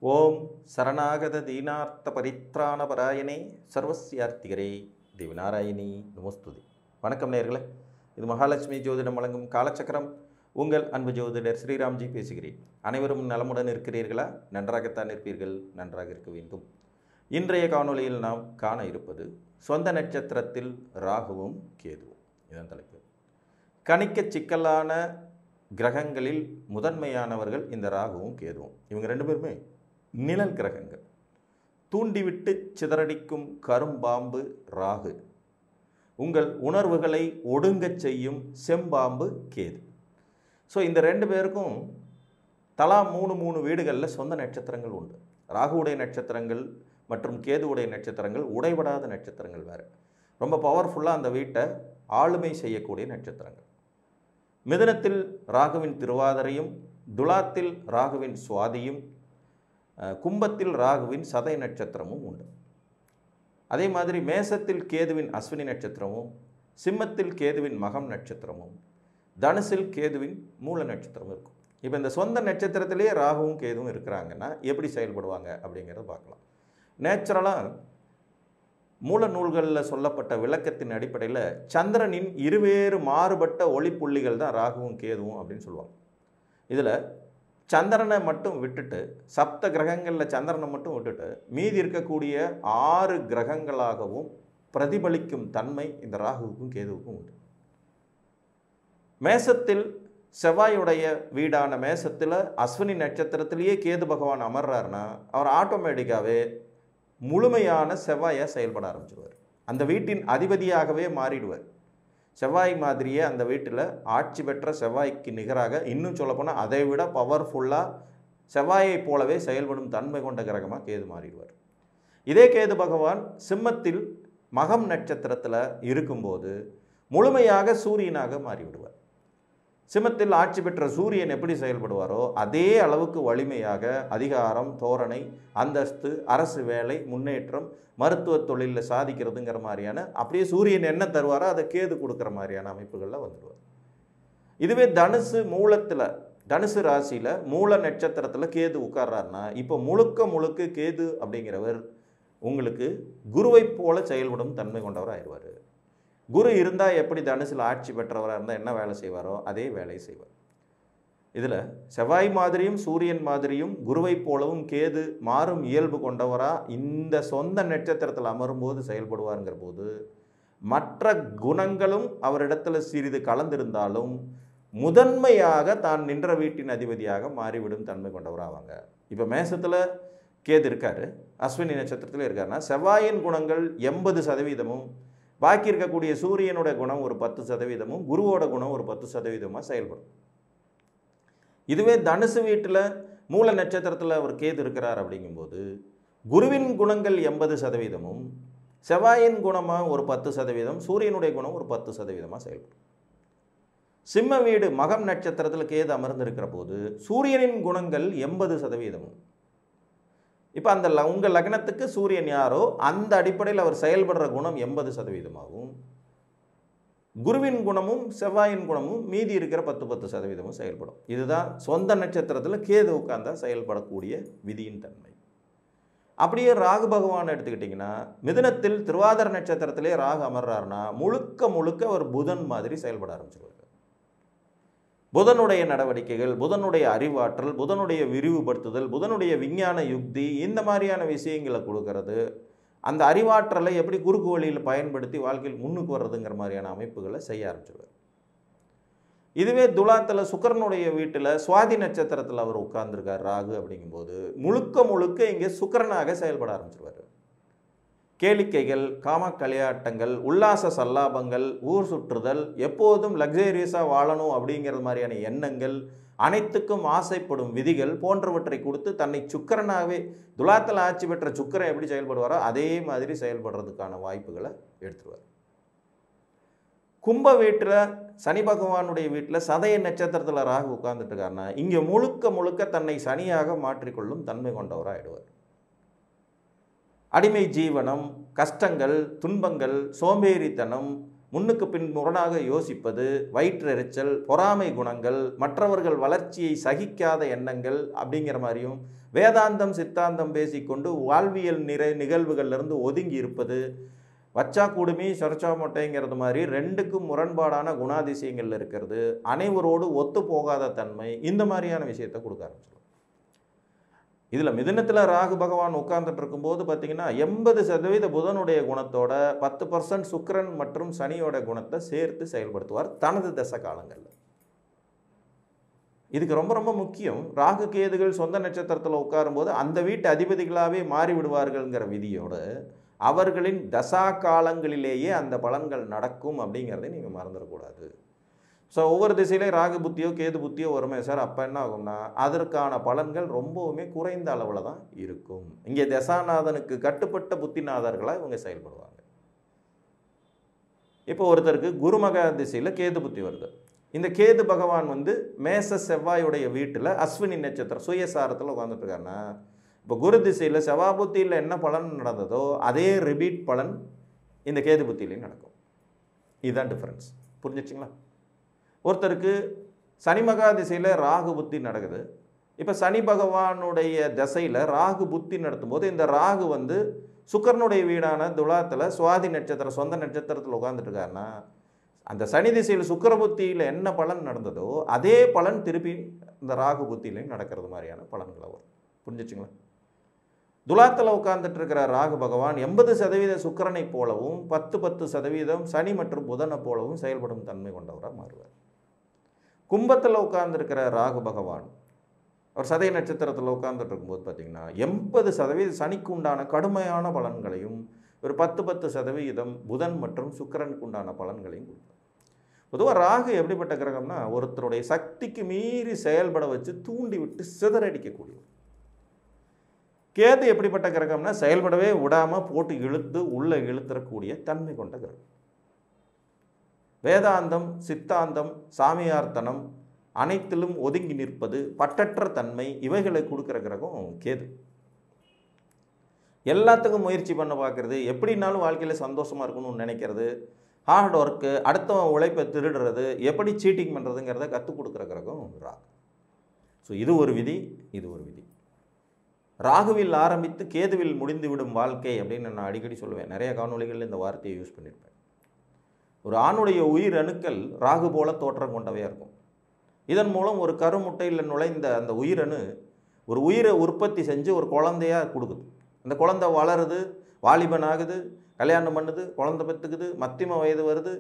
ஓம் சரணாகத தீனார்த்த பரித்ராண பராயணே சர்வசியார்த்திகரே தேவிநாராயணி நமஸ்துதி. வணக்கம் நேயர்களே, இது மகாலட்சுமி ஜோதிடம் வழங்கும் காலச்சக்கரம். உங்கள் அன்பு ஜோதிடர் ஸ்ரீராம்ஜி பேசுகிறேன். அனைவரும் நலமுடன் இருக்கிறீர்களா? நன்றாகத்தான் இருப்பீர்கள், நன்றாக இருக்க வேண்டும். இன்றைய காணொளியில் நாம் காண இருப்பது சொந்த நட்சத்திரத்தில் ராகுவும் கேதுவும். இதன் தலைப்பு. கணிக்க சிக்கலான கிரகங்களில் முதன்மையானவர்கள் இந்த ராகுவும் கேதுவும். இவங்க ரெண்டு பேருமே நிழல் கிரகங்கள். தூண்டிவிட்டு சிதறடிக்கும் கரும்பாம்பு ராகு, உங்கள் உணர்வுகளை ஒடுங்கச் செய்யும் செம்பாம்பு கேது. ஸோ இந்த ரெண்டு பேருக்கும் தலா மூணு வீடுகளில் சொந்த நட்சத்திரங்கள் உண்டு. ராகுவுடைய நட்சத்திரங்கள் மற்றும் கேதுவுடைய நட்சத்திரங்கள் உடைபடாத நட்சத்திரங்கள் வேறு. ரொம்ப பவர்ஃபுல்லாக அந்த வீட்டை ஆளுமை செய்யக்கூடிய நட்சத்திரங்கள். மிதுனத்தில் ராகுவின் திருவாதிரையும், துலாத்தில் ராகுவின் சுவாதியும், கும்பத்தில் ராகுவின் சதய நட்சத்திரமும் உண்டு. அதே மாதிரி மேசத்தில் கேதுவின் அஸ்வினி நட்சத்திரமும், சிம்மத்தில் கேதுவின் மகம் நட்சத்திரமும், தனுசில் கேதுவின் மூல நட்சத்திரமும் இருக்கும். இப்போ இந்த சொந்த நட்சத்திரத்திலேயே ராகுவும் கேதுவும் இருக்கிறாங்கன்னா எப்படி செயல்படுவாங்க அப்படிங்கிறத பார்க்கலாம். நேச்சுரலாக மூல நூல்களில் சொல்லப்பட்ட விளக்கத்தின் அடிப்படையில் சந்திரனின் இருவேறு மாறுபட்ட ஒளிப்புள்ளிகள் தான் ராகுவும் கேதுவும் அப்படின்னு சொல்லுவாங்க. இதில் சந்திரனை மட்டும் விட்டுட்டு, சப்த கிரகங்களில் சந்திரனை மட்டும் விட்டுட்டு மீதி இருக்கக்கூடிய 6 கிரகங்களாகவும் பிரதிபலிக்கும் தன்மை இந்த ராகுவுக்கும் கேதுவுக்கும் உண்டு. மேசத்தில் செவ்வாயுடைய வீடான மேசத்தில் அஸ்வினி நட்சத்திரத்திலேயே கேது பகவான் அமர்றாருன்னா அவர் ஆட்டோமேட்டிக்காகவே முழுமையான செவ்வாயை செயல்பட ஆரம்பிச்சிடுவார். அந்த வீட்டின் அதிபதியாகவே மாறிடுவார். செவ்வாய் மாதிரியே அந்த வீட்டில் ஆட்சி பெற்ற செவ்வாய்க்கு நிகராக, இன்னும் சொல்லப்போனால் அதை விட பவர்ஃபுல்லாக செவ்வாயை போலவே செயல்படும் தன்மை கொண்ட கிரகமாக கேது மாறிடுவார். இதே கேது பகவான் சிம்மத்தில் மகம் நட்சத்திரத்தில் இருக்கும்போது முழுமையாக சூரியனாக மாறிவிடுவார். சிம்மத்தில் ஆட்சி பெற்ற சூரியன் எப்படி செயல்படுவாரோ அதே அளவுக்கு வலிமையாக அதிகாரம், தோரணை, அந்தஸ்து, அரசு வேலை, முன்னேற்றம், மருத்துவ தொழிலில் சாதிக்கிறதுங்கிற மாதிரியான, அப்படியே சூரியன் என்ன தருவாரோ அதை கேது கொடுக்குற மாதிரியான அமைப்புகளில் வந்துடுவார். இதுவே தனுசு மூலத்தில், தனுசு ராசியில் மூல நட்சத்திரத்தில் கேது உட்கார்றாருன்னா இப்போ முழுக்க கேது அப்படிங்கிறவர் உங்களுக்கு குருவை போல செயல்படும் தன்மை கொண்டவர் ஆயிடுவார். குரு இருந்தால் எப்படி தனுசில் ஆட்சி பெற்றவராக இருந்தால் என்ன வேலை செய்வாரோ அதே வேலையை செய்வார். இதில் செவ்வாய் மாதிரியும் சூரியன் மாதிரியும் குருவை போலவும் கேது மாறும் இயல்பு கொண்டவராக இந்த சொந்த நட்சத்திரத்தில் அமரும்போது செயல்படுவாருங்கிற போது மற்ற குணங்களும் அவரிடத்தில் சிறிது கலந்திருந்தாலும் முதன்மையாக தான் நின்ற வீட்டின் அதிபதியாக மாறிவிடும் தன்மை கொண்டவராவாங்க. இப்போ மேசத்தில் கேது இருக்கார், அஸ்வினி நட்சத்திரத்தில் இருக்காருன்னா செவ்வாயின் குணங்கள் 80%, பாக்கி இருக்கக்கூடிய சூரியனோட குணம் ஒரு 10%, குருவோட குணம் ஒரு 10% செயல்படும். இதுவே தனுசு வீட்டில் மூல நட்சத்திரத்தில் அவர் கேது இருக்கிறார் அப்படிங்கும்போது குருவின் குணங்கள் 80%, செவ்வாயின் குணமாக ஒரு 10%, சூரியனுடைய குணம் ஒரு 10% செயல்படும். சிம்ம வீடு மகம் நட்சத்திரத்தில் கேது அமர்ந்திருக்கிற போது சூரியனின் குணங்கள் 80%. இப்போ அந்த உங்கள் லக்னத்துக்கு சூரியன் யாரோ அந்த அடிப்படையில் அவர் செயல்படுற குணம் 80%, குருவின் குணமும் செவ்வாயின் குணமும் மீதி இருக்கிற 10% செயல்படும். இதுதான் சொந்த நட்சத்திரத்தில் கேது உட்கார்ந்தா செயல்படக்கூடிய விதியின் தன்மை. அப்படியே ராகு பகவான் எடுத்துக்கிட்டிங்கன்னா மிதுனத்தில் திருவாதிரை நட்சத்திரத்திலே ராகு அமர்றாருன்னா முழுக்க அவர் புதன் மாதிரி செயல்பட ஆரம்பிச்சிருவார். புதனுடைய நடவடிக்கைகள், புதனுடைய அறிவாற்றல், புதனுடைய விரிவுபடுத்துதல், புதனுடைய விஞ்ஞான யுக்தி, இந்த மாதிரியான விஷயங்களை கொடுக்கறது, அந்த அறிவாற்றலை எப்படி குறுக்கு வழியில் பயன்படுத்தி வாழ்க்கையில் முன்னுக்கு வர்றதுங்கிற மாதிரியான அமைப்புகளை செய்ய ஆரம்பிச்சிடுவார். இதுவே துலாத்தில் சுக்கிரனுடைய வீட்டில் சுவாதி நட்சத்திரத்தில் அவர் உட்கார்ந்துருக்கார் ராகு அப்படிங்கும்போது முழுக்க இங்கே சுக்கிரனாக செயல்பட ஆரம்பிச்சிடுவார். கேளிக்கைகள், காம கலையாட்டங்கள், உல்லாச சல்லாபங்கள், ஊர் சுற்றுதல், எப்போதும் லக்ஸேரியஸாக வாழணும் அப்படிங்கிறது மாதிரியான எண்ணங்கள், அனைத்துக்கும் ஆசைப்படும் விதிகள் போன்றவற்றை கொடுத்து தன்னை சுக்கிரனாகவே, துலாத்தில் ஆட்சி பெற்ற சுக்கிரன் எப்படி செயல்படுவாரோ அதே மாதிரி செயல்படுறதுக்கான வாய்ப்புகளை எடுத்துருவார். கும்ப வீட்டில் சனி பகவானுடைய வீட்டில் சதய நட்சத்திரத்தில் ராகு உட்கார்ந்துட்டு இருக்காருன்னா இங்கே முழுக்க தன்னை சனியாக மாற்றிக்கொள்ளும் தன்மை கொண்டவராகிடுவார். அடிமை ஜீவனம், கஷ்டங்கள், துன்பங்கள், சோம்பேறித்தனம், முன்னுக்கு பின் முரணாக யோசிப்பது, வயிற்றெரிச்சல், பொறாமை குணங்கள், மற்றவர்கள் வளர்ச்சியை சகிக்காத எண்ணங்கள் அப்படிங்கிற மாதிரியும், வேதாந்தம் சித்தாந்தம் பேசிக்கொண்டு வாழ்வியல் நிகழ்வுகள்லேருந்து ஒதுங்கி இருப்பது, வச்சா குடுமி சொரச்சா மொட்டைங்கிறது மாதிரி ரெண்டுக்கும் முரண்பாடான குணாதிசயங்கள் இருக்கிறது, அனைவரோடு ஒத்து போகாத தன்மை, இந்த மாதிரியான விஷயத்தை கொடுக்க ஆரம்பிச்சிடும். இதில் மிதுனத்தில் ராகு பகவான் உட்கார்ந்துட்டு இருக்கும்போது பார்த்தீங்கன்னா 80% புதனுடைய குணத்தோட 10% சுக்கிரன் மற்றும் சனியோட குணத்தை சேர்த்து செயல்படுத்துவார் தனது தசை காலங்களில். இதுக்கு ரொம்ப ரொம்ப முக்கியம், ராகு கேதுகள் சொந்த நட்சத்திரத்தில் உட்காரும்போது அந்த வீட்டு அதிபதிகளாகவே மாறிவிடுவார்கள்ங்கிற விதியோடு அவர்களின் தசா காலங்களிலேயே அந்த பலன்கள் நடக்கும் அப்படிங்கிறதை நீங்கள் மறந்துடக்கூடாது. ஸோ ஒவ்வொரு திசையிலையும் ராகு புத்தியோ கேது புத்தியோ வருமே சார், அப்போ என்ன ஆகும்னா அதற்கான பலன்கள் ரொம்பவுமே குறைந்த அளவில் தான் இருக்கும். இங்கே தசாநாதனுக்கு கட்டுப்பட்ட புத்திநாதர்களாக இவங்க செயல்படுவாங்க. இப்போ ஒருத்தருக்கு குருமக திசையில் கேது புத்தி வருது. இந்த கேது பகவான் மேச செவ்வாயுடைய வீட்டில் அஸ்வினி நட்சத்திரம் சுயசாரத்தில் உட்காந்துட்டு இருக்காருன்னா, இப்போ குரு திசையில் செவ்வாய் புத்தியில் என்ன பலன் நடந்ததோ அதே ரிபீட் பலன் இந்த கேது புத்தியிலையும் நடக்கும். இதுதான் டிஃப்ரென்ஸ். புரிஞ்சிச்சிங்களா? ஒருத்தருக்கு சனி மகா திசையில் ராகு புத்தி நடக்குது. இப்போ சனி பகவானுடைய திசையில் ராகு புத்தி நடத்தும்போது இந்த ராகு சுக்கரனுடைய வீடான துலாத்தில் சுவாதி நட்சத்திரம் சொந்த நட்சத்திரத்தில் உட்காந்துட்டு இருக்காருன்னா, அந்த சனி திசையில் சுக்கர புத்தியில் என்ன பலன் நடந்ததோ அதே பலன் திருப்பி இந்த ராகு புத்தியிலையும் நடக்கிறது மாதிரியான பலன்களை வரும். புரிஞ்சிச்சுங்களா? துலாத்தில் உட்கார்ந்துட்டு இருக்கிற ராகு பகவான் 80% சுக்கிரனை போலவும் 10% சனி மற்றும் புதனை போலவும் செயல்படும் தன்மை கொண்டவராக மாறுவார். கும்பத்தில் உட்கார்ந்துருக்கிற ராகு பகவான் அவர் சதய நட்சத்திரத்தில் உட்கார்ந்துட்டு இருக்கும்போது பார்த்தீங்கன்னா 80% சனிக்கு உண்டான கடுமையான பலன்களையும் ஒரு 10% புதன் மற்றும் சுக்கிரனுக்கு உண்டான பலன்களையும் கொடுப்பார். பொதுவாக ராகு எப்படிப்பட்ட கிரகம்னா ஒருத்தருடைய சக்திக்கு மீறி செயல்பட வச்சு தூண்டி விட்டு சிதறடிக்கக்கூடியவர். கேது எப்படிப்பட்ட கிரகம்னா செயல்படவே விடாமல் போட்டு இழுத்து உள்ளே இழுத்துறக்கூடிய தன்மை கொண்ட கிரகம். வேதாந்தம் சித்தாந்தம் சாமியார்த்தனம் அனைத்திலும் ஒதுங்கி நிற்பது, பட்டற்ற தன்மை, இவைகளை கொடுக்குற கிரகம் கேது. எல்லாத்துக்கும் முயற்சி பண்ண பார்க்குறது, எப்படின்னாலும் வாழ்க்கையில் சந்தோஷமாக இருக்கணும்னு நினைக்கிறது, ஹார்ட் ஒர்க்கு, அடுத்தவன் உழைப்பை திருடுறது, எப்படி சீட்டிங் பண்ணுறதுங்கிறத கற்றுக் கொடுக்குற கிரகம் ராகு. ஸோ இது ஒரு விதி, இது ஒரு விதி. ராகுவில் ஆரம்பித்து கேதுவில் முடிந்துவிடும் வாழ்க்கை அப்படின்னு நான் அடிக்கடி சொல்லுவேன். நிறைய காணொலிகளில் இந்த வார்த்தையை யூஸ் பண்ணியிருப்பேன். ஒரு ஆணுடைய உயிர் அணுக்கள் ராகு போல தோற்றம் கொண்டவையாக இருக்கும். இதன் மூலம் ஒரு கருமுட்டையில் நுழைந்த அந்த உயிரணு ஒரு உயிரை உற்பத்தி செஞ்சு ஒரு குழந்தையாக கொடுக்குது. அந்த குழந்தை வளருது, வாலிபன் ஆகுது, கல்யாணம் பண்ணுது, குழந்தை பெற்றுக்குது, மத்தியம வயது வருது,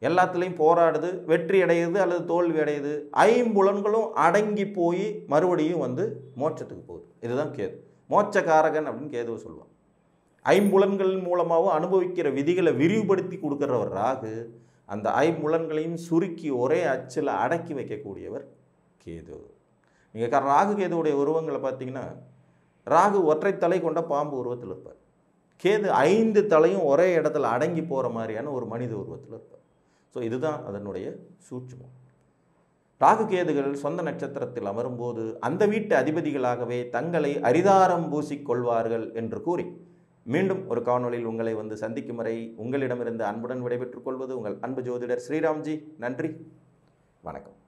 எல்லாத்துலேயும் போராடுது, வெற்றி அடையுது அல்லது தோல்வி அடையுது. ஐம்புலன்களும் அடங்கி போய் மறுபடியும் மோட்சத்துக்கு போகுது. இதுதான் கேது. மோட்சக்காரகன் அப்படின்னு கேதுவை சொல்லுவான். ஐம்புலன்கள் மூலமாகவும் அனுபவிக்கிற விதிகளை விரிவுபடுத்தி கொடுக்குறவர் ராகு. அந்த ஐம்புலன்களையும் சுருக்கி ஒரே அச்சில் அடக்கி வைக்கக்கூடியவர் கேது. நீங்கள் ராகு கேதுவுடைய உருவங்களை பார்த்தீங்கன்னா ராகு ஒற்றை தலை கொண்ட பாம்பு உருவத்தில் இருப்பார். கேது 5 தலையும் ஒரே இடத்துல அடங்கி போகிற மாதிரியான ஒரு மனித உருவத்தில் இருப்பார். ஸோ இதுதான் அதனுடைய சூட்சுமம். ராகு கேதுகள் சொந்த நட்சத்திரத்தில் அமரும்போது அந்த வீட்டு அதிபதிகளாகவே தங்களை அரிதாரம் பூசிக்கொள்வார்கள் என்று கூறி மீண்டும் ஒரு காணொளியில் உங்களை சந்திக்கும் வரை உங்களிடமிருந்து அன்புடன் விடைபெற்றுக் கொள்வது உங்கள் அன்பு ஜோதிடர் ஸ்ரீராம்ஜி. நன்றி, வணக்கம்.